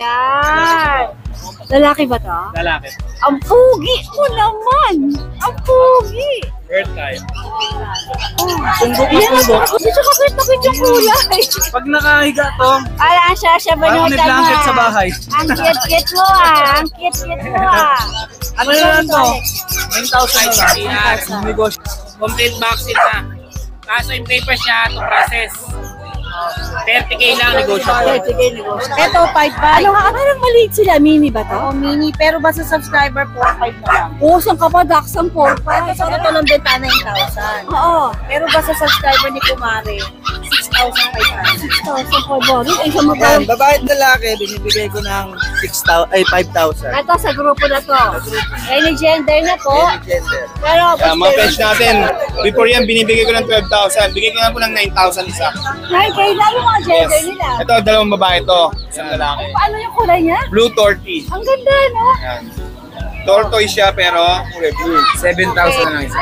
Yan. Lalaki ba to? Lalaki. Ang pugi mo naman. Ang pugi. Bird type. Sumbok na sumbok. Dito kapit-kapit yung kulay. Pag nakahiga to, Alam siya ba parang may blanket sa bahay. Ang cute-cute mo Ang cute-cute mo Ano lang to? 9,000 na lang. Negosyo. Complete vaccine na. Kaso yung paper siya to process. 30K lang negosyable. Ito, 5 ba? Ano nga, parang maliit sila. Mini ba to? Mini, pero basta subscriber 4-5 na lang. Oo, saan ka pa? Daxang 4-5. Ito lang benta 9,000. Oo. Pero basta subscriber ni Kumare, 6,500. 6,000 po ba? Ay, sa mga Babae at lalaki, binibigay ko ng 5,000. Ito, sa grupo na to. Any gender na to. Gender. Pero, Mga pledge natin, before yan, binibigay ko ng 12,000. Bigay ko nga po ng 9,000 isa. 9K na yung mga gender nila. Ito, dalawang babae to. Isang lalaki. Paano yung kulay niya? Blue tortoise. Ang ganda, no? Yan. Tortoise siya pero kulay blue. 7,000 na lang isa.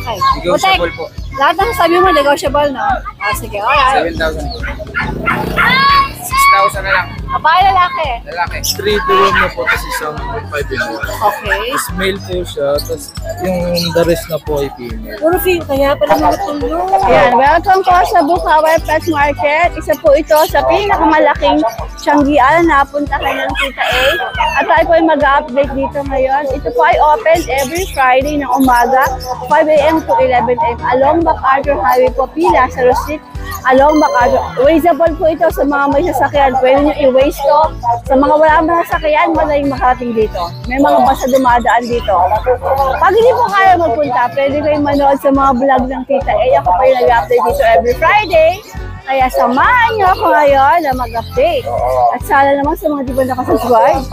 Okay. Negotiable po. Lahat ng sabi mo, negotiable, no? Sige, alright. 7,000 po. 6,000 na lang. Babae, lalaki. Lalaki. 3 to 1 na po kasi isang 5 in Okay. Male po siya, tapos yung the rest na po ay female. Puro fee, kaya pala mga tulong. Ayan, welcome po sa Bukawi Pet Market. Isa po ito sa pinakamalaking Tianggian na puntahan ng Tita A. At tayo po ay mag-update dito ngayon. Ito po ay open every Friday ng umaga, 5 a.m. to 11 a.m. Along MacArthur Highway po, Pila, sa Street. Along MacArthur. Wasteable po ito sa mga may sasakyan. Pwede nyo i-waste to. Sa mga wala mga sasakyan, madaling makarating dito. May mga basa dumadaan dito. Pag hindi po kaya magpunta, pwede kayong manood sa mga vlog ng Tita A. Ako pa yung nag-update dito every Friday. Kaya samahan nyo ako ngayon na mag-update. At sana naman sa mga di ba nakasubscribe,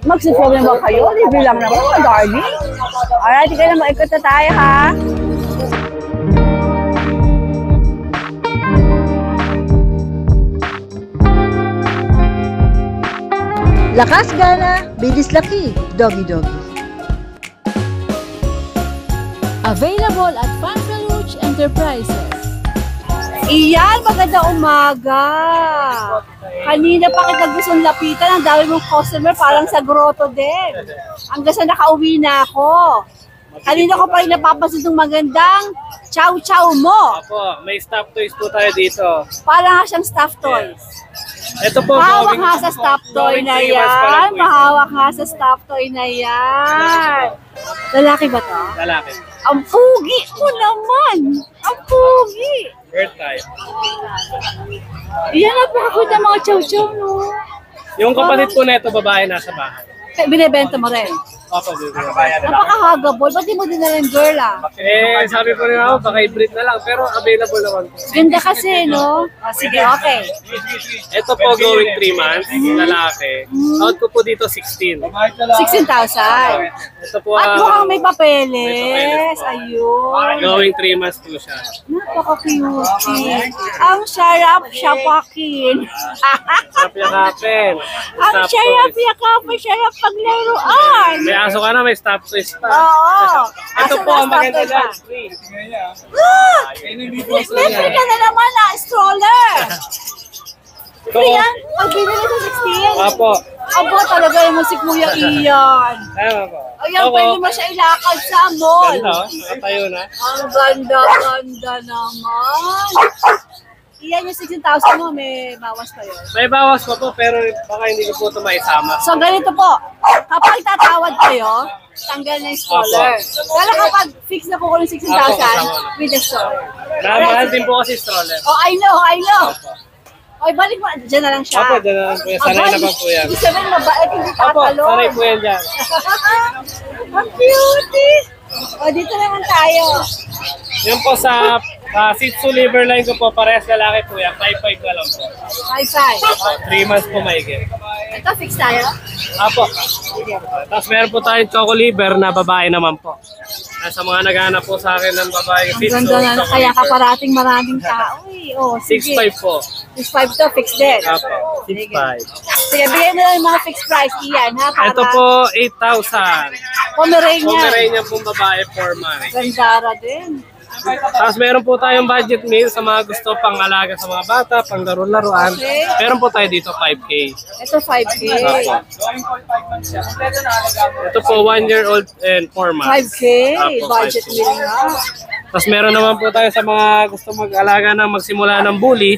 mag-subscribe na ba kayo? Libre lang naman, darling. Alright, ikaw na maikot na tayo ha. Lakas gana, bilis laki, doggy doggy. Available at Fantaluch Enterprises. Iyan, maganda umaga. Kanina pa kita gustong lapitan, ang dami mong customer, parang sa grotto din. Hanggang sa nakauwi na ako. Kanina ko pa rin napapansin ng magandang chow-chow mo. Apo, may stop toys po tayo dito. Parang nga siyang stuffed toys. Ito po, Mahawak nga sa stuffed toy na yan. Mahawak nga sa stuffed toy na yan. Lalaki ba to? Lalaki. Ang pugi mo naman. Ang pugi. Bird type. Iyan, napakakulit ang mga chow-chow, no? Yung kapatid po na ito, babae nasa bahay. Binibenta mo rin. Opo, bibigyan. Napakahagabol. Ba't di mo din na rin girl, ah? Sabi po rin ako, baka hybrid na lang, pero available naman po. Ganda kasi, no? Sige, okay. Ito po, going 3 months, lalaki. Out ko po dito 16. 16,000. Ito po, At mukhang may papeles. Ayun. going 3 months po siya. Napaka-cute. Ang sarap siyapakin. Sarap yakapin. Ang sarap yakapin, sarap paglaruan. May aso ka na, may stop twist pa. Oo. Ito po, ang maganda dyan. Free. Libre ka na naman na stroller. Ito, Yan, pag binili sa 16. Apo. Abo, talaga yung si Kuya Ian. Tama po. Ayan, pwede mo siya ilakad sa mall. Ganda, oh. Nakatayo na. Ang ganda-ganda naman. Iyan yung 16,000 mo, may bawas pa yun. May bawas pa po, pero baka hindi ko po ito maisama. So, ganito po. Kapag tatawad kayo, tanggal na yung stroller. Pero kapag fix na po ko ng 16,000, with the stroller. Mahal din po kasi stroller. Oh, I know, I know. Okay, balik mo. Diyan na lang siya. Opo, dyan na lang po yan. Sanay na ba po yan? Ibig sabihin, mabait, hindi Opo, tatalon. sanay po yan dyan. Ang cute. O, dito naman tayo. Yan po sa Shih Tzu liver line ko po, parehas lalaki po yan. 5'5" na lang po. 5-5. 3 months po maigit. Ito, fix tayo. Apo. Tapos meron po tayong choco liver na babae naman po. Sa mga naghahanap po sa akin ng babae Ang Shih Tzu, ganda na, choco kaya liver. kaparating maraming tao. Uy, oh, sige. 6'5" po. 6.5 to, fix din. Apo, 6'5". Sige, bigay mo lang yung mga fixed price, Ian, ha? Para Ito po, 8,000. Pomeranian. Pomeranian pong babae, 4 months. Gandara din. Tapos meron po tayong budget meal sa mga gusto pang alaga sa mga bata, pang laro-laruan. Okay. Meron po tayo dito 5K. Ito 5K. Ito po 1-year-old and 4 months. 5K. Apo, Budget 5K. meal nga. Tapos meron naman po tayo sa mga gusto mag-alaga ng magsimula ng bully.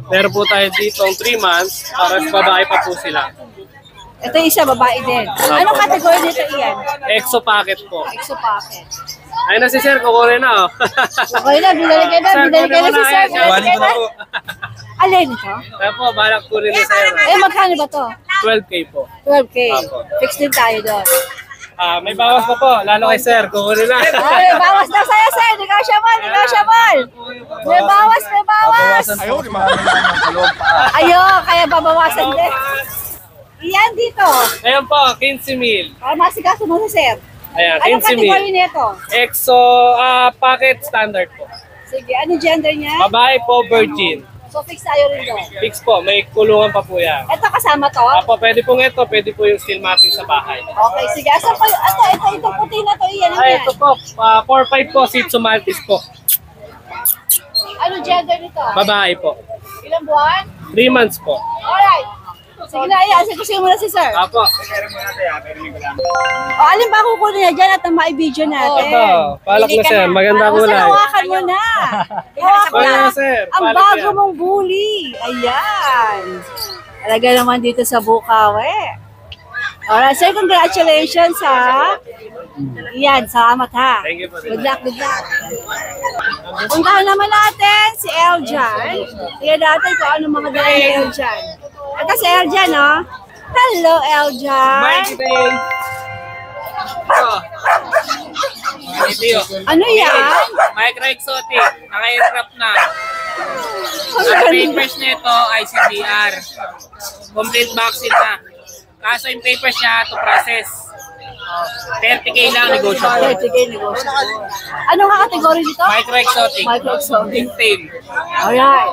Meron po tayo dito 3 months para sa babae pa po sila. Ito yung isa, babae din. Anong category nito iyan? Exo packet po. Exo packet. Ayun na si Sir, kukunin na oh. Okay na, binalik ka na. Sir, Binalik ka na kunin si mo Sir. na. Binalik ka na. Kunin Alin ito? Kaya po, balak po rin ni Sir. Eh, magkano ba to? 12K po. 12K. Apo. Fix din tayo doon. May bawas pa po, lalo kay Sir, kukunin na. Ay, bawas na sa'yo, sir. Negotiable, negotiable. May bawas, may bawas. Ayo, kaya babawasan din. Iyan dito. Ayun po, 15 mil. Para masikaso mo si sir. Ayan, Anong 15 mil. category nito? Exo packet standard po. Sige, ano gender niya? Babae po, virgin. So, fix tayo rin doon. Fix po, may kulungan pa po yan. Ito kasama to? Apo, pwede pong ito, pwede po yung steel mapping sa bahay. Okay, sige. Asa pa ito puti na to. Iyan, ano Ay, yan? ito po, 4-5 po, Shih Tzu Maltese po. Ano gender nito? Babae po. Ilang buwan? 3 months po. Alright. Sige na, ayan. Sige mo na si sir. Apo. O, alin ba kukunin niya dyan at ang ma-video natin? Ito, palak na sir, maganda Basta kulay. hawakan mo na. Hawakan mo Wala na. na sir, Ang palak bago yan. mong bully. Ayan. Talaga naman dito sa Bukawi. Alright, sir, congratulations ha. Yan, salamat ha. Thank you po. Good luck, good luck. Puntahan naman natin si Eljan. Tingnan natin kung ano mga dala ni Eljan. Ito si Eljan, no? Hello, Eljan. Ano yan? Micro Exotic. Naka-aircraft na. Ang papers nito, ICDR. Complete vaccine na. Kaso yung papers niya to process. 30K lang negotiable. 30K negotiable. Ano nga kategory dito? Micro Exotic. Micro Exotic. Big-tail. Alright.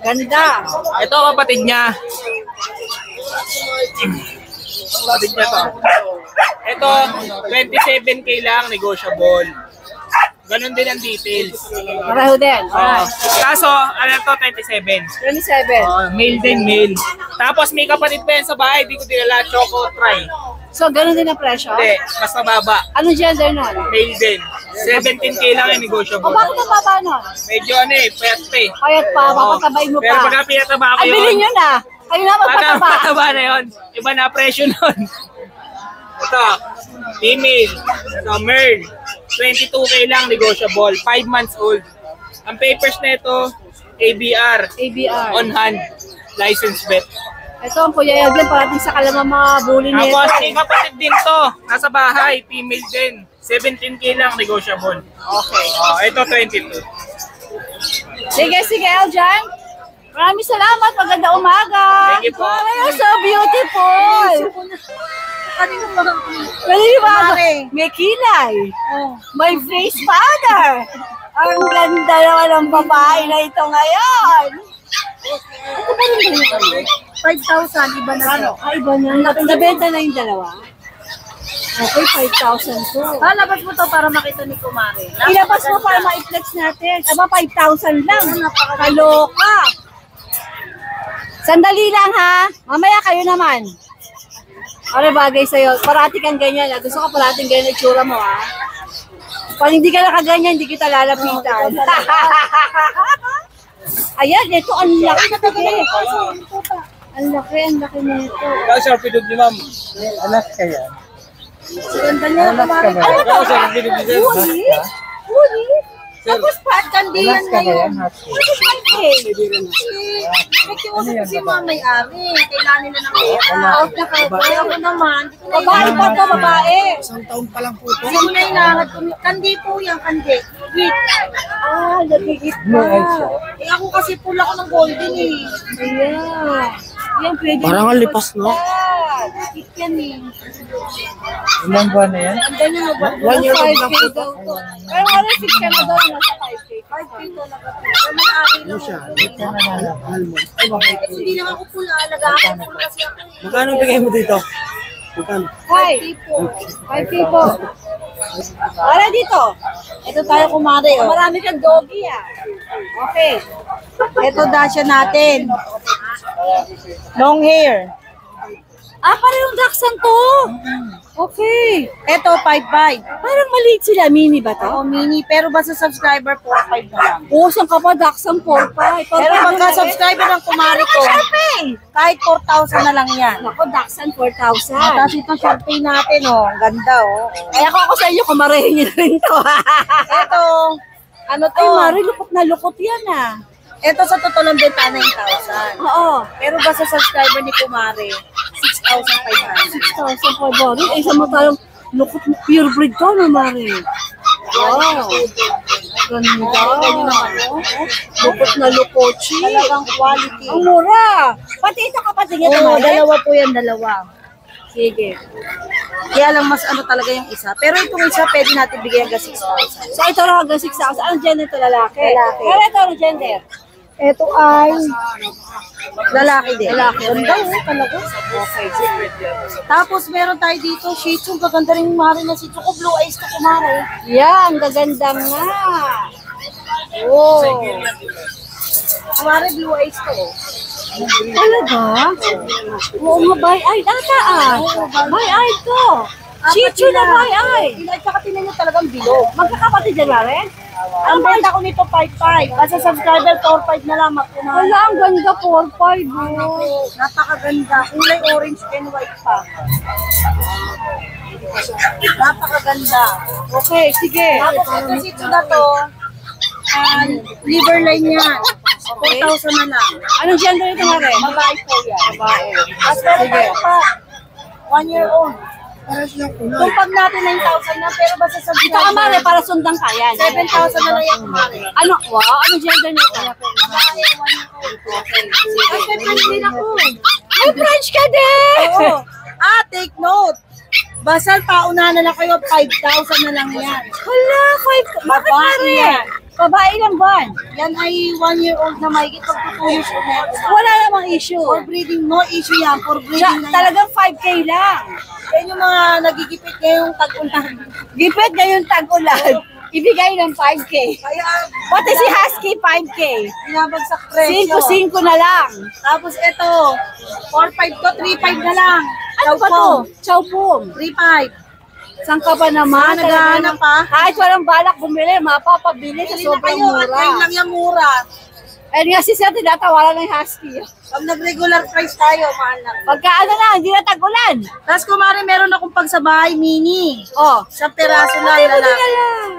Ganda. Ito kapatid niya. Kapatid niya to. Ito, 27K lang negotiable. Ganon din ang details. Pareho din. Alright. Kaso, ano to, 27. 27. Male din, male. Tapos may kapatid pa yan sa bahay, di ko dinala, Choco Try. So, ganun din ang presyo? Hindi, mas mababa. Ano gender nun? Male din. 17K lang yung O, negotiable. bakit ang baba nun? Medyo ano eh, payat pa eh. Payat pa, papatabay mo Pero pa. pagka pinataba ko Ay, yun, bilhin nyo na. Kayo na pagka magpataba. pinataba na yun, iba na presyo nun. Ito, female. Ito, Merl. 22K lang negotiable. 5 months old. Ang papers na ito, ABR. ABR. On hand. License bet. Ito ang Kuya Eljan, parating sa kalamang mga bully nito. Tapos, may kapatid din to. Nasa bahay. Female din. 17K lang negotiable. Okay. Ito 22. Sige, sige, Eljan. Maraming salamat. Maganda umaga. Thank you po. Ay, you're so beautiful. Kanino ba? May kilay. May face powder. Ang ganda naman ng babae na ito ngayon. Ito pa rin ba yun? 5,000, iba na to. Iba na. Nabenta na yung dalawa. Okay, 5,000 to. Labas mo to para makita ni Kumari. Ilabas mo para ma-flex natin. Aba, 5,000 lang. Kaloka. Sandali lang ha. Mamaya kayo naman. Ano bagay sa'yo? Parati kang ganyan. Gusto ka parating ganyan ang tsura mo ha. Pag hindi ka nakaganyan, hindi kita lalapitan. Ayan, ito ang laki. Ang laki nito. Kaya siya, pinug ni ma'am. Ganda niya. Ano ba ito? Huli? Huli? Tapos patkandihan na yun. Nakikiusap kasi mga may-ari. Kailangan nila ng pera. Out na ka. Kaya ako naman. Babae pa to, babae. Hindi mo na inaangat. Kandi po yan, kandi. Hit. Ah, nagigit pa. Eh ako kasi pula ko ng golden eh. Ayan. Yan, pwede. Parang ang lipas, no? Hit yan eh. Ilang buwan na yan? Ang ganda ba? 1 year old lang po to. Pero ano, fix ka na daw, nasa 5K. 5K talaga. Pero may-ari lang. Hindi naman ako pula. Alagaan ko kasi ako eh. Magkano bigay mo dito? 5. 5K po. Para dito. Ito tayo kumare, oh. Marami kang doggy ah. Okay. Ito dasya natin. Long hair. Ah, parehong Dachshund to. Okay. Ito, 5'5". Parang maliit sila. Mini ba to? Oh, mini. Pero basta subscriber, 4'5 na lang. Oo, saan ka pa? Dachshund 4'5". Pero pagka subscriber ng kumare ko, kahit 4,000 na lang yan. Ako, Dachshund 4,000. Tapos itong Sharpei natin, oh. Ang ganda, oh. Kaya ako sa inyo, kumarehin niyo rin to. Ito, ano to? Ay, Mari, lukot na lukot yan ah. Ito sa totoo lang benta 9,000. Oo. Pero basta subscriber ni kumare, 6,500. 6,000 po ba rin? Eh, samantalang lukot pure breed to na, Mari. Wow. Ganda. Lukot na lukochi. Talagang quality. Ang mura. Pati ito kapatid niya, Oo, Mari. dalawa po yan, dalawa. Sige. Kaya lang mas ano talaga yung isa. Pero itong isa, pwede natin bigyan hanggang 6,000. So, ito lang hanggang 6,000. Anong gender ito, lalaki? Lalaki. Pero ito, anong gender? Ito ay lalaki din. Lalaki. Ganda oh, talaga. Okay. Tapos meron tayo dito, Shih Tzu. Gaganda rin yung mare na Shih Tzu ko. Blue eyes ko kumare. Yan, gaganda nga. Oh. Kumare, blue eyes ko. Talaga? Oo nga, by-eye ata ah. By-eye to. Shih Tzu na by-eye. At saka tinan nyo talagang bilog. Magkakapatid yan, Mare? Ang benta ko nito 5'5". Basta subscriber 4'5 na lang mapunahan. Wala, ang ganda, 4-5. Oh. Napakaganda. Kulay orange and white pa. Napakaganda. Okay, sige. Tapos ito Shih Tzu na to, liver line yan. 4,000 na lang. Anong gender ito, Mare? Babae po yan. Babae. At meron tayo pa, 1 year old. Tumpag natin 9,000 na, pero basta sa Ito ka, Mare, para sundan ka yan. 7,000 na lang yung kumari. Ano? Wow, anong gender nito? Babae, 1 year old. Ay, may French din ako. May French ka din! Oo. Take note. Basal, paunahan na lang kayo, 5,000 na lang yan. Hala, 5. Bakit, Babae Mare? yan. Babae lang ba? Yan ay 1 year old na may pag 2 years old na yan. Wala namang issue. For breeding, no issue yan. For breeding na yan. Talagang 5K lang. Yan yung mga nagigipit ngayong tag-ulan. Gipit ngayon tag-ulan. Ibigay ng 5K. Kaya, Pati si Husky, 5K. binabagsak presyo. 5-5 na lang. Tapos ito, 4,500 to, 3,500 na lang. Ano ba to? Chow Pum. 3,500. Saan ka ba naman? Naghahanap pa? Kahit walang balak bumili, mapapabili sa Bili na sobrang kayo at ngayon mura. lang yung mura. Ayun nga si Sir, tinatawaran ng Husky. Pag nag-regular price tayo, mahal lang. Pagka ano lang, hindi na tag-ulan. Tapos kumari, meron akong pagsabahay mini. Oh. Sa peraso lang, Ay, buti lalaki. na lang.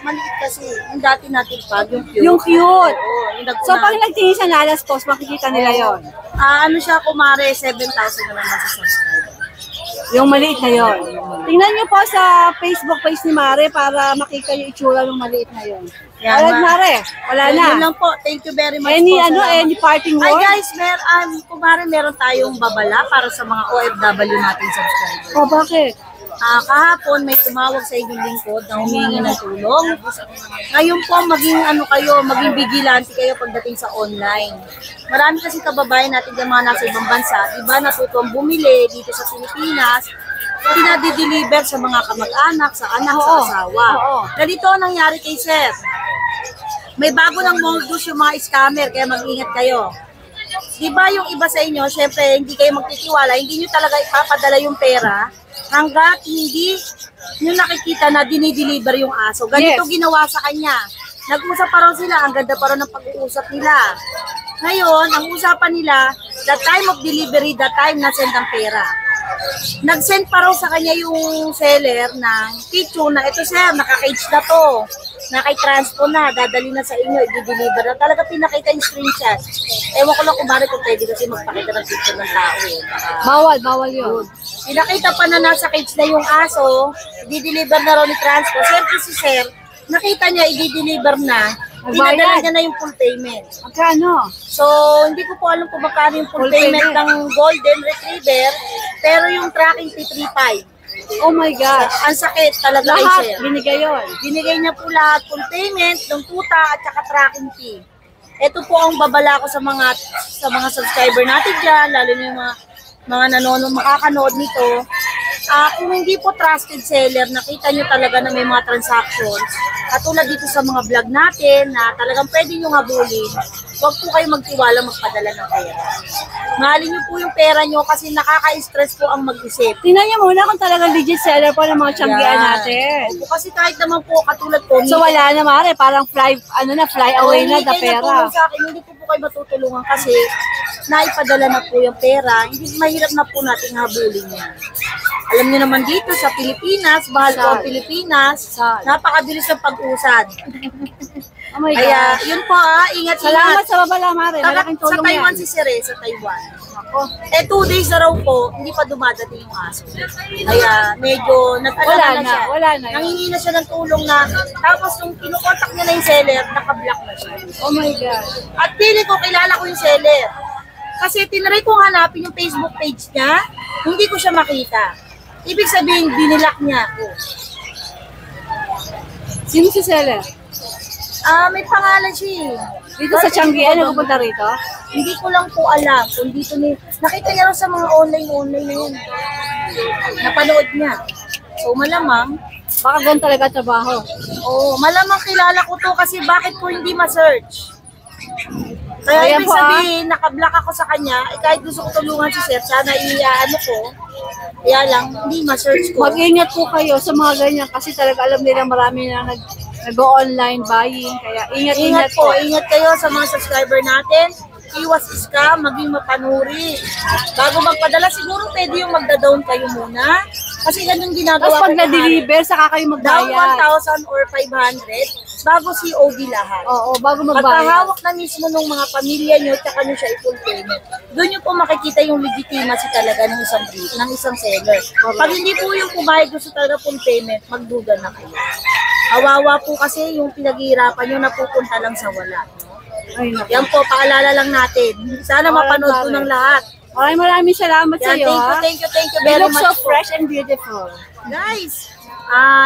Maliit kasi. Yung dati natin pag, yung cute. Yung cute. Oo, yung So pag nagtingin sa Lalas Post, makikita nila yon. ano siya, kumari, 7,000 na lang sa subscriber. Yung maliit na yon. Tingnan niyo po sa Facebook page ni Mare para makita yung itsura ng maliit na yon. Yan, Alright, Mare. Wala na. Yun lang po. Thank you very much Any, po. ano, Salamat. any parting Hi word? guys, kumari meron tayong babala para sa mga OFW natin subscribers. Oh, bakit? Kahapon may tumawag sa inyong lingkod na humingi ng tulong. Ngayon po maging vigilante kayo pagdating sa online. Marami kasi kababayan natin yung mga nasa ibang bansa, iba natutong bumili dito sa Pilipinas, pinadi-deliver sa mga kamag-anak, sa anak, sa asawa. Oo. Ganito ang nangyari kay Sir. May bago ng modus yung mga scammer, kaya mag-ingat kayo. Di ba yung iba sa inyo, syempre hindi kayo magtitiwala, hindi nyo talaga ipapadala yung pera hanggat hindi nyo nakikita na dinideliver yung aso. Ganito Yes. ginawa sa kanya. Nag-usap pa raw sila, ang ganda pa raw ng pag-uusap nila. Ngayon, ang usapan nila, the time of delivery, the time na send ang pera. Nag-send pa raw sa kanya yung seller ng picture na ito sir, naka-cage na to. Naka-transpo na, dadali na sa inyo, i-deliver na. Talaga pinakita yung screenshot. Ewan ko lang kung bakit kung pwede kasi magpakita ng picture ng tao eh. Bawal yun. Pinakita pa na nasa cage na yung aso, i-deliver na raw ni transpo. Siyempre si sir, nakita niya, i-deliver na. Pinadala niya na yung full payment. Magkano? So, hindi ko po alam kung magkano yung full Full payment payment. ng Golden Retriever, pero yung tracking fee 3,500. Oh my gosh. Ang sakit talaga kay Lahat, sir. binigay yun. Binigay niya po lahat, full payment, ng tuta at saka tracking fee. Ito po ang babala ko sa mga subscriber natin dyan, lalo na yung mga makakanood nito. Kung hindi po trusted seller, nakita nyo talaga na may mga transactions, katulad dito sa mga vlog natin na talagang pwede nyo habulin, huwag po kayo magtiwala magpadala ng pera. Mahalin nyo po yung pera nyo kasi nakaka-stress po ang mag-isip. Tingnan niyo muna kung talagang legit seller po ng mga tiyanggian natin. Opo, kasi kahit naman po katulad po, So wala na mare, parang fly away na the pera. Sa akin, hindi po kayo matutulungan kasi naipadala na po yung pera. Hindi mahirap na po nating habulin yan. Alam niyo naman dito sa Pilipinas, bahal po ang Pilipinas, napakabilis ng pag-usad. Oh my Kaya, God. yun po ingat. Salamat sa babala mare, malaking Sa tulong Taiwan yan. si Sire, sa Taiwan. 2 days na raw po, hindi pa dumadating yung aso. Kaya medyo nag-alala na siya. Wala na. Nangingi na siya ng tulong na, tapos nung kinukontak niya na yung seller, naka-block na siya. Oh my God. At pili ko, kilala ko yung seller. Kasi tinry kong hanapin yung Facebook page niya, hindi ko siya makita. Ibig sabihin, binilak niya ako. Sino si seller? May pangalan siya eh. Dito sa Tianggian, nagpupunta rito? Hindi ko lang po alam kung dito ni... Nakita niya raw sa mga online na yun. Napanood niya. So malamang, Baka ganun talaga trabaho. malamang kilala ko to kasi bakit ko hindi ma-search? Kaya Ayan ibig po, sabihin, nakablock ako sa kanya, kahit gusto ko tulungan si Sir, sana i-ano ko, kaya lang, hindi ma-search ko. Mag-ingat po kayo sa mga ganyan kasi talaga alam nila marami na nag-online buying. Kaya ingat po. Ingat kayo sa mga subscriber natin. Iwas scam, maging mapanuri. Bago magpadala, siguro pwede yung magda-down kayo muna. Kasi ganun ginagawa Tapos pag ko na-deliver, saka kayo down magbayad. 1,000 or 500 bago COD lahat. Oo, bago magbayad. Pagkahawak na mismo ng mga pamilya nyo, tsaka nyo siya i-full payment. Doon nyo po makikita yung legitimacy talaga ng isang seller. Pag hindi po yung pumayag gusto talaga full payment, magduda na kayo. Awawa po kasi yung pinaghihirapan nyo napupunta lang sa wala. Ay, naku. Yan po, paalala lang natin. Sana mapanood ko ng lahat. Maraming salamat sa iyo. Thank you You very look much so po. fresh and beautiful. Guys,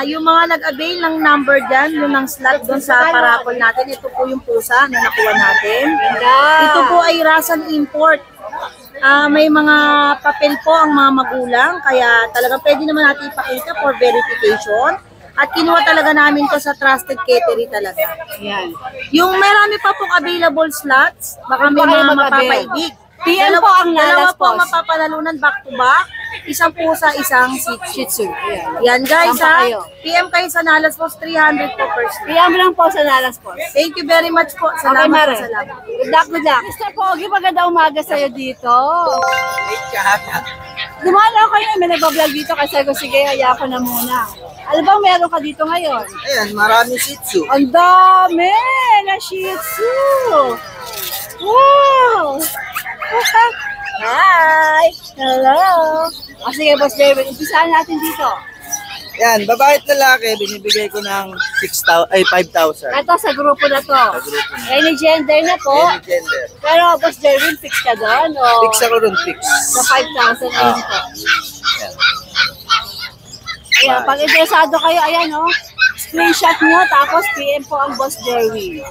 yung mga nag-avail ng number dyan, yung ng slot doon sa parapol natin, ito po yung pusa na nakuha natin. Ito po ay Rasan Import. May mga papel po ang mga magulang, kaya talagang pwede naman natin ipakita for verification. At kinuha talaga namin to sa Trusted Catering talaga. Ayan. Yung marami pa pong available slots, baka may Baka kayo mga mag-avail. mapapaibig. PM po ang Dalawa Nalas po ang Post. mapapanalunan back to back. Isang pusa, isang Shih Tzu. Ayan. yan guys Saan pa ha. kayo? PM kayo sa Nalas Post, 300 po per slot. PM lang po sa Nalas Post. Thank you very much po. Okay, Salamat Mare. po, salamat. Good luck, good luck. Mr. Pogi, maganda umaga sa'yo dito. Dumalaw kayo, may nag-vlog dito kasi ko, sige, haya ko na muna. Ano bang meron ka dito ngayon? Ayan, marami Shih Tzu. Ang dami na Shih Tzu. Wow! Hi! Hello! Sige, Boss David, umpisahan natin dito. Yan, babae at lalaki, binibigay ko ng 5,000. Ito sa grupo na to. Any gender na po. Any gender. Pero Boss David, fix ka doon? O Fix ako ron, fix. sa 5,000 ayun po. Yan. Ayan, pag interesado kayo, ayan o. Screenshot nyo, tapos PM po ang Boss Jerwin.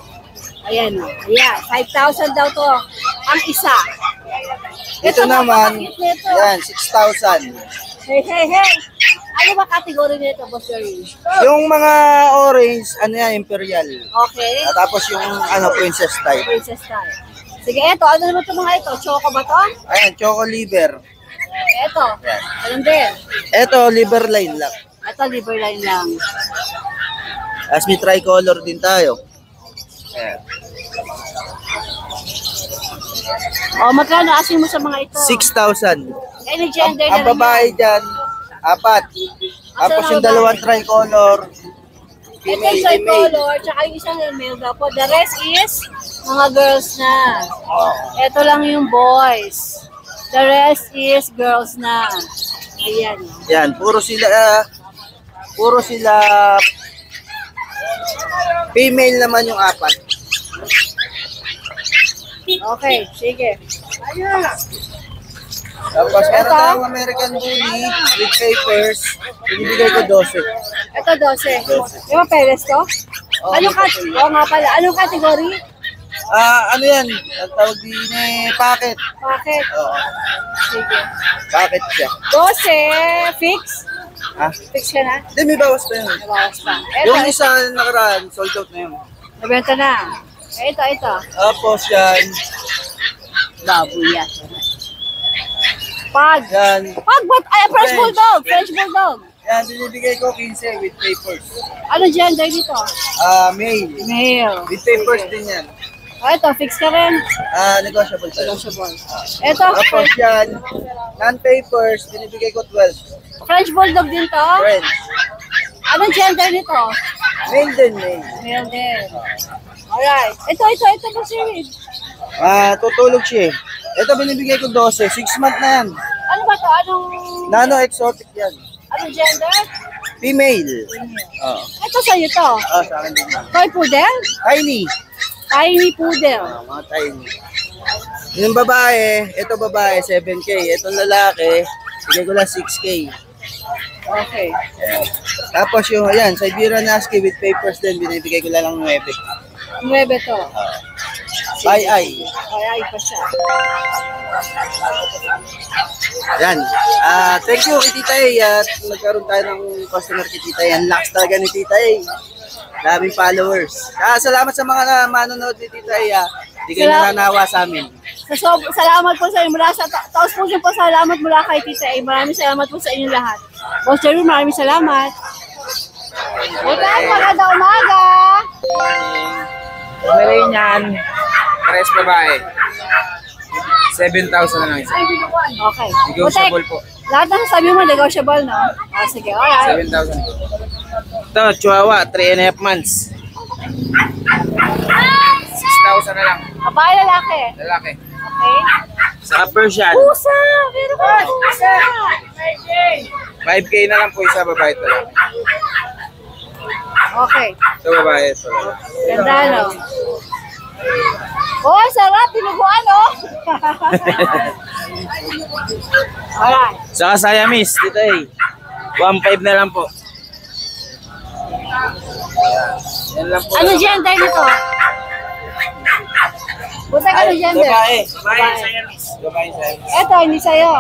Ayan o. Ayan, 5,000 daw to. Ang isa. Ito naman, napakakit nito. yan, 6,000. Hey, hey, hey. Ano ba kategory nito, Boss Jerwin? Yung mga orange, ano yan, imperial. Okay. At tapos yung princess type. Princess style. Sige, eto. Ano naman ito mga ito? Choco ba to? Ayan, choco liver. Eto. Yan. Anong din? Ito, liver line lang. Ito, liver line lang. As may tricolor din tayo. Ayan. O, magkano asin mo sa mga ito? 6,000. Any gender Ang na babae dyan, 4. Tapos yung dalawang tricolor, Ito female, yung female. color, tsaka yung isang male daw po. The rest is mga girls na. Ito lang yung boys. The rest is girls na. Ayan. Yan, puro sila female naman yung 4. Okay, sige. Tapos meron Ito? tayong American Bully with papers, binibigay ko 12. Ito 12. Yung peles to? Oh, Anong category? Oo nga pala. Anong category? Ano yan? Ang tawag din packet. Bakit? Oo, Sige. packet siya. 12, fix. Ha? Fix ka na? Hindi, may bawas pa yun. Nabawas pa. Yung Ito, isa nakaraan, sold out na yun. nabenta na. Ito. Tapos yan, Baboy yan. Pag. yan, What? Ay, French Bulldog. French Bulldog. yan, binibigay ko 15 with papers. Ano gender dito? Male. Male. With papers din yan. Ito, fix ka rin. Negotiable pa yun. Negotiable. Ito, Tapos yan, non-papers, binibigay ko 12. French Bulldog din to. French. Anong gender nito? Male din, male. Male din. Alright. Ito po series. Tutulog siya eh. Ito binibigay ko 12, 6 month na yan. Ano ba to? Anong Nano-exotic yan. gender? Female. Oo. Ito sa'yo to. Sa akin din yan. Toy poodle? Tiny. Tiny poodle. Mga tiny. Yung babae, ito babae, 7K. Itong lalaki, bigay ko lang 6K. Okay. Tapos yung, ayan, Siberian Husky with papers din, binibigay ko lang 9. 9 to. Ay. Ay pa siya. Yan. Thank you kay Tita A. At nagkaroon tayo ng customer kay Tita A. Ang lakas talaga ni Tita A. Daming followers. Salamat sa mga manonood ni Tita A. Hindi kayo nananawa sa amin. Salamat po sa inyo. Mula sa taos po po salamat mula kay Tita A. Maraming salamat po sa inyo lahat. Boss Jerry, maraming salamat. Butan, maganda umaga. Meron yan. Pares babae. 7,000 na lang isa. Okay. Negotiable po. Lahat ng sabi mo, negotiable, no? Sige, alright. 7,000 po. Ito, Chihuahua, 3.5 months. 6,000 na lang. Babae, lalaki. Lalaki. Okay. Sa Persian, Pusa! Pero ba pusa? 5K na lang po isa, babae ito lang. Okay. Ito babae ito. Ganda, no? Oh, sarap. Tinubuan, no? Alright. Sa Siamese, Tita A. 1.5 na lang po. Yan lang po. Ano gender nito? Buta ka ano gender? Babae. Babae. Babae Siamese. Eto, hindi sa'yo.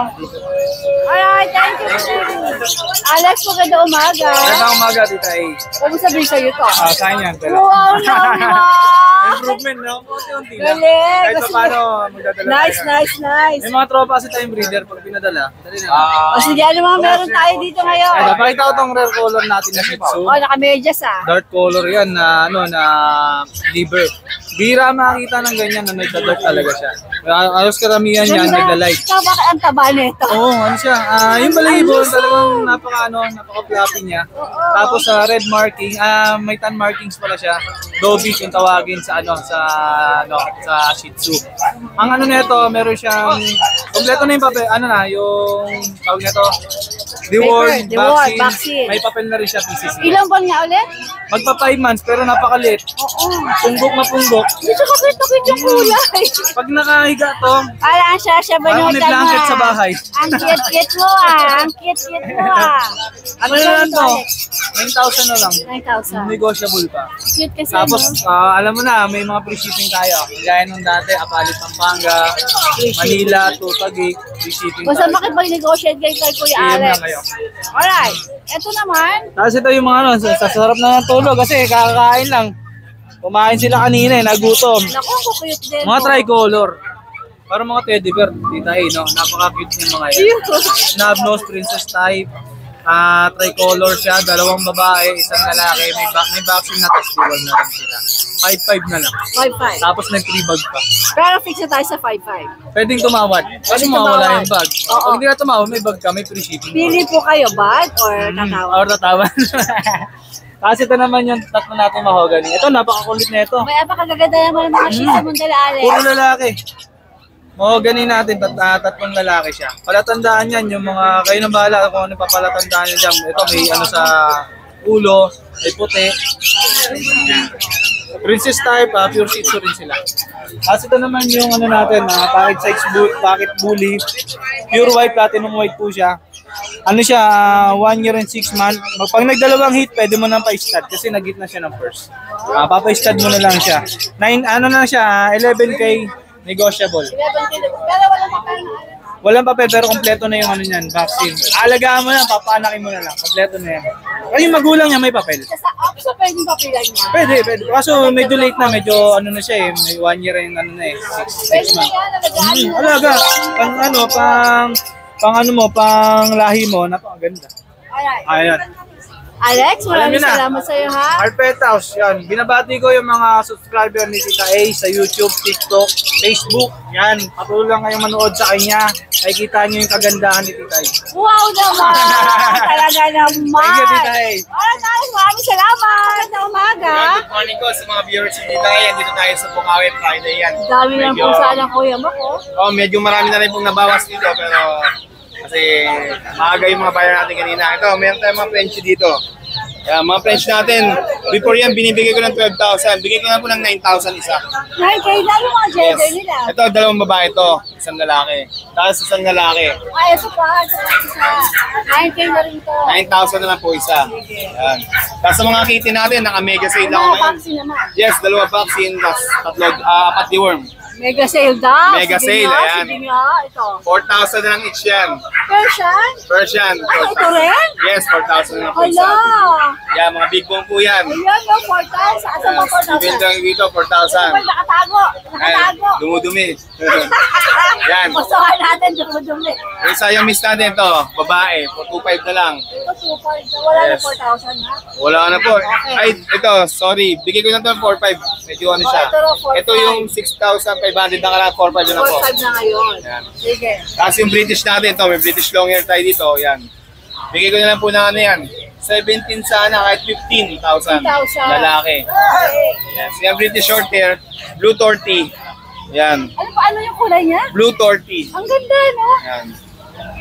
Alright, thank you. Alex, maganda umaga. Magandang umaga, Tita A. Huwag mo sabihin sa'yo to. Saan yan? Wow naman! Improvement, no? Unti-unti lang. Galing! Kahit pa paano, magdadala Nice, tayo. nice, nice. May mga tropa kasi tayong breeder pag pinadala. Dali na. O sige, ano mga meron tayo dito ngayon? Ay, napakita ko tong rare color natin na Shih Tzu. O, naka-medyas ah. Dark color yan na liver. Bira makakita ng ganyan na nagda-dark talaga siya. Alos karamihan yan, nagda-light. Ikaw, bakit ang taba nito? Oo, ano siya? Yung balahibo, talagang napaka-fluffy niya. Tapos sa red marking, may tan markings pala siya. Dobies yung tawagin sa sa Shih Tzu. Ang nito, meron siyang kompleto na yung papel, yung tawag nito, deworm, Deworm, vaccine. vaccine. May papel na rin siya, PCC. Ilang buwan nga ulit? Magpa 5 months pero napakalit. Oo. Punggok na punggok. Dito ka cute yung kulay. Pag nakahiga to, Parang siya parang may blanket sa bahay. Ang cute-cute mo ah. Ang cute-cute mo ah. Ano na lang to? 9,000 na lang. 9,000. Negotiable pa. Cute kasi Tapos, no? alam mo na, may mga free shipping tayo. Gaya nung dati, Apalit, Pampanga, Manila, Tutagig, free shipping Basta tayo. makipag-negotiate kayo kay Kuya PM Alex. lang kayo. Alright. Ito naman. Tapos ito yung mga sa sarap na ng tulog kasi kakakain lang. Kumain sila kanina nagutom. Naku, kukuyot din. Mga tricolor. Para mga teddy bear, Tita A, no? Napaka-cute niya mga yan. Snub-nose, princess type. Tricolor siya, dalawang babae, isang lalaki. May vaccine na testicle na rin sila. 5-5 na lang. 5,500. Tapos may free bag pa. Pero fix na tayo sa 5,500. Pwedeng tumawad. Kasi Pwedeng mawawala tumawad. yung bag. Oo. Pag hindi ka tumawad, may bag ka, may free shipping. Pili po kayo, bag or tatawa? Or tatawad. Kasi ito naman yung tatlo natin mahogany. Ito, napakakulit na ito. May apakagaganda naman ng mga shih tzu mong dala, Alex. Puro lalaki. Mahogany natin, tatlong lalaki siya. Palatandaan yan, yung mga, kayo na bahala kung ano papalatandaan nyo dyan. Ito may ano sa ulo, may puti. Princess type, pure Shih Tzu rin sila. Kasi ito naman yung ano natin, pocket bully. Pure white, platinum white po siya. Ano siya, 1 year and 6 months. Pag nagdalawang hit, pwede mo nang pa-stud kasi nag-hit na siya ng first. Papa-stud mo na lang siya. 11K, negotiable. 11 kilo. Pero wala na kayo. Walang papel pero kompleto na yung ano niyan, vaccine. Alagaan mo lang, papanakin mo na lang. Kompleto na yan. Kasi yung magulang niya may papel. So, pwedeng papilan niya. Pwede. Kaso medyo late na, medyo ano na siya eh. May 1 year and ano na eh. 6 months. Alaga. Pang lahi mo, napakaganda. Ayan. Alex, maraming salamat sa iyo ha. Carpet House, yan. Binabati ko yung mga subscriber ni Tita A sa YouTube, TikTok, Facebook. Yan, patuloy lang kayong manood sa kanya. Nakikita niyo yung kagandahan ni Tita A. Wow naman! Talaga naman! Thank you, Tita A. Alright, Alex, maraming salamat! Magandang umaga! Good morning ko sa mga viewers ni Tita A. Dito tayo sa Bukawi Friday yan. Dami lang po sana kuya mo ko. Oh, medyo marami na rin pong nabawas dito pero kasi maaga yung mga buyer natin kanina. Ito, meron tayong mga French dito. Yan, mga French natin. Before yan, binibigay ko ng 12,000. Bigay ko na po ng 9,000 isa. 9K na yung mga gender nila. Ito, dalawang babae ito. Isang lalaki. Tapos isang lalaki. Ay, ito pa. 9K na rin ito. 9,000 naman po isa. Yan. Tapos sa mga kitty natin, naka-mega sale ako ngayon. Vaccine naman. Yes, 2 vaccine, tapos 4 deworm. Mega sale daw. Mega Sige sale, nga, ayan. sige nga, ito. 4,000 na lang each yan. Persian? Persian. Ay, ito rin? Yes, 4,000 na lang po isa. Hala! Yan, mga big bone po yan. Ayan, no, 4,000. Asa ba 4,000? Bibili lang dito, Ito 4,000. ba nakatago? Nakatago. Ayan, dumudumi. Yan. Gustuhan natin, dumudumi. Isa yung miss natin ito, babae, 2,500 na lang. Ito, 2,500. Wala Yes. na 4,000 ha? Wala na po. Ay, ito, sorry. Bigay ko na ito ng 4,500. Medyo ano siya. ito na, 4,500. Ito yung 6,500 na kala, 4,500 na po. 4,500 na ngayon. Yan. Sige. Tapos yung British natin, ito, may British long hair tayo dito. Yan. Bigay ko na lang po ng ano yan. 17 sana, kahit 15,000. 15,000. Lalaki. Okay. Yes. Yan, British short hair, blue torty. Yan. Ano yung kulay niya? Blue torty. Ang ganda, no? Yan.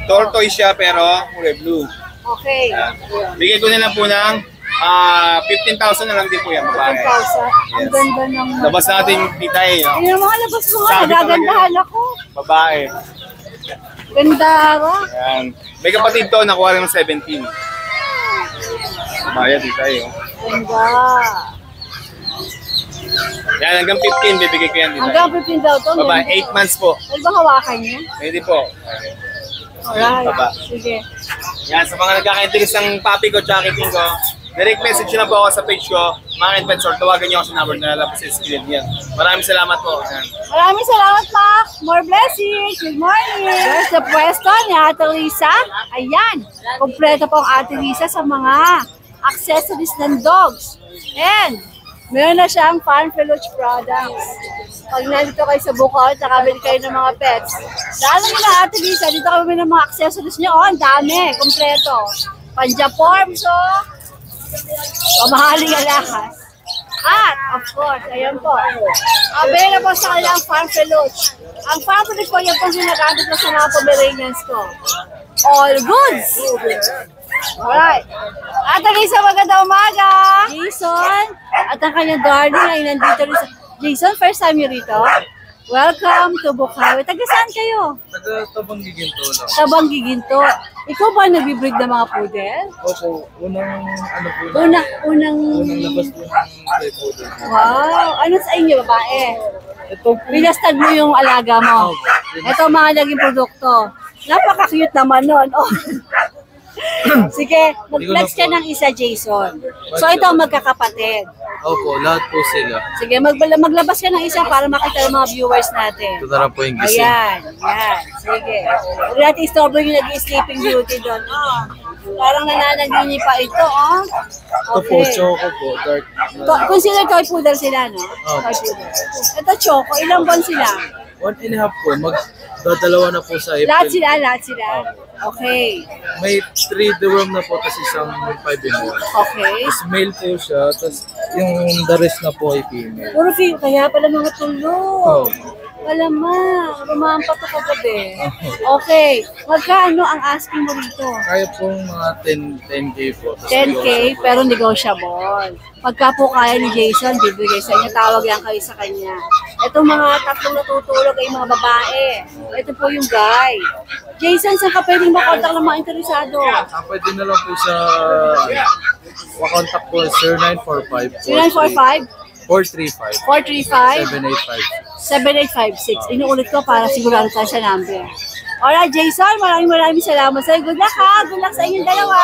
Tortoise siya pero kulay blue. Okay. Yan. Bigay ko na lang po ng 15,000 na lang din po yan, babae. 10,000. Ang Yes. ganda ng mata. Labas natin kita eh. No? Yung mga labas ko nga, Sabi talaga nagagandahan ako. Babae. Ganda ako. Yan. May kapatid to, nakuha rin ng 17. Bayad dito eh. Oh. Ganda. Yan, hanggang 15 bibigay ko yan dito. Hanggang 15 daw to. Babae, ganda. 8 months po. Ano ba hawakan niya? Pwede po. Alright. Baba. Sige. Yan, sa mga nagkaka-interest ng papi ko, tsaka kiting ko, direct message nyo na po ako sa page ko, mga Pets, or tawagan nyo ako sa number na lalabas sa screen. Yan. Maraming salamat po. Yan. Maraming salamat, Mac. More blessings. Good morning. There's the pwesto ni Ate Lisa. Ayan. Kompleto po ang Ate Lisa sa mga accessories ng dogs. And meron na siyang Farm Peluche products. Pag nandito kayo sa Bukaw, nakabili kayo ng mga pets. Dahil mo na Ate Lisa, dito kami ng mga accessories niyo. Oh, ang dami. Kompleto. Panja-forms, oh. Pamahaling alahas. At, of course, ayan po. Available sa kanilang Farm Peluche. Ang Farm Peluche po, yan po sinagamit ko sa mga Pomeranians ko. All goods! Alright. Ate Lisa, magandang umaga! Jason, at ang kanyang darling ay nandito rin sa... Jason, first time you rito? Welcome to Bukawi. Taga saan kayo? Taga-tabang giginto lang. Tabang Giginto. Ikaw ba nagbibreed ng mga poodle? Opo, unang ano po. Unang labas po ng poodle. Wow! Ano sa inyo, babae? Ito po. Pinastad mo yung alaga mo. Ito ang mga naging produkto. Napaka-cute naman nun. Oh. Sige, mag-flex ka ng isa, Jason. So ito ang magkakapatid. Opo, lahat po sila. Sige, maglabas ka ng isa para makita ng mga viewers natin. Ito na lang po yung gising. Ayan, yan. Sige. Huwag natin istorbo yung nag-sleeping beauty doon. Oh, parang nananaginip pa ito, oh. Ito po, choco po, dark. Consider toy poodle sila, no? Toy poodle. Ito, choco. Ilang buwan sila? 1.5 po, magdadalawa na po sa April. Lahat sila. Okay. May 3 deworm na po, tapos isang 5-in-1. Okay. Tapos male po siya, tapos yung the rest na po ay female. Puro female. Kaya pala mga tulo. Oh. Alamang, rumampa to kagabi. Okay. Magkano ang asking mo rito? Kaya po mga 10K po. Tapos 10K, pero negotiable. Pagka po kaya ni Jason, bibigay sa inyo, tawag yan kayo sa kanya. Itong mga tatlong natutulog ay mga babae. Ito po yung guy. Jason, saan ka pwedeng makontak ng mga interesado? Pwede na lang po sa makontak po 0945 0945 435 435 7856. 7856. Inuulit ko para sigurado tayo sa number. Alright, Jason, maraming salamat sa'yo. Good luck ha. Good luck sa inyong dalawa.